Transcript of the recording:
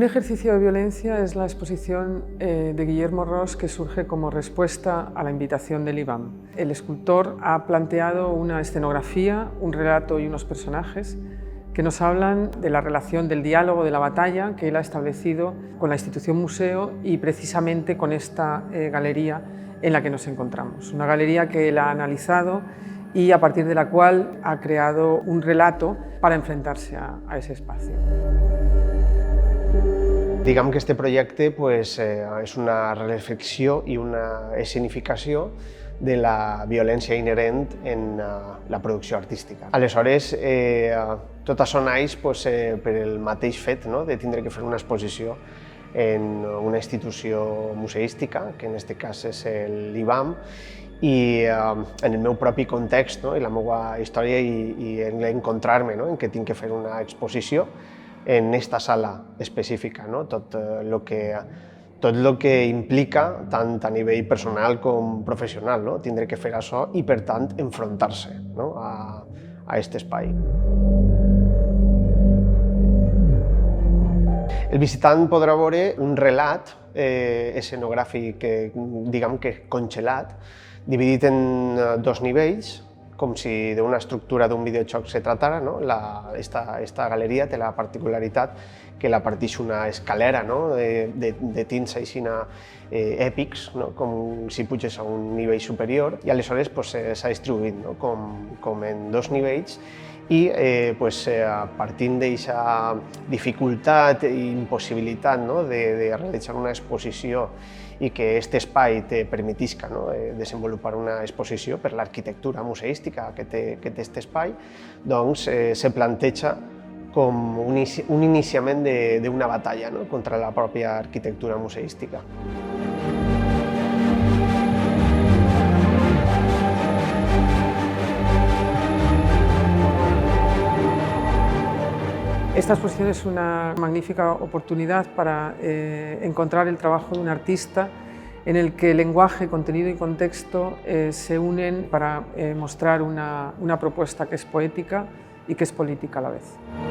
Un ejercicio de violencia es la exposición de Guillermo Ros que surge como respuesta a la invitación del IBAM. El escultor ha planteado una escenografía, un relato y unos personajes que nos hablan de la relación del diálogo, de la batalla que él ha establecido con la institución museo y precisamente con esta galería en la que nos encontramos. Una galería que él ha analizado y a partir de la cual ha creado un relato para enfrentarse a ese espacio. Diguem que este projecte és una reflexió i una escenificació de la violència inherent en la producció artística. Aleshores, tot això naix per el mateix fet de tindre que fer una exposició en una institució museística, que en aquest cas és l'IBAM, i en el meu propi context i la meva història i encontrar-me en què tinc que fer una exposició en esta sala específica, tot el que implica tant a nivell personal com professional, tindre que fer això i, per tant, enfrontar-se a aquest espai. El visitant podrà veure un relat escenogràfic, diguem que congelat, dividit en dos nivells, com si d'una estructura d'un videojoc se tratara. Esta galeria té la particularitat que la parteix una escalera de tints èpics, com si puges a un nivell superior, i aleshores s'ha distribuït com en dos nivells i partint d'aquesta dificultat i impossibilitat de realitzar una exposició i que aquest espai te permetisca desenvolupar una exposició per l'arquitectura museística que té aquest espai, doncs se planteja com un iniciament d'una batalla contra la pròpia arquitectura museística. Esta exposición es una magnífica oportunidad para encontrar el trabajo de un artista en el que lenguaje, contenido y contexto se unen para mostrar una propuesta que es poética y que es política a la vez.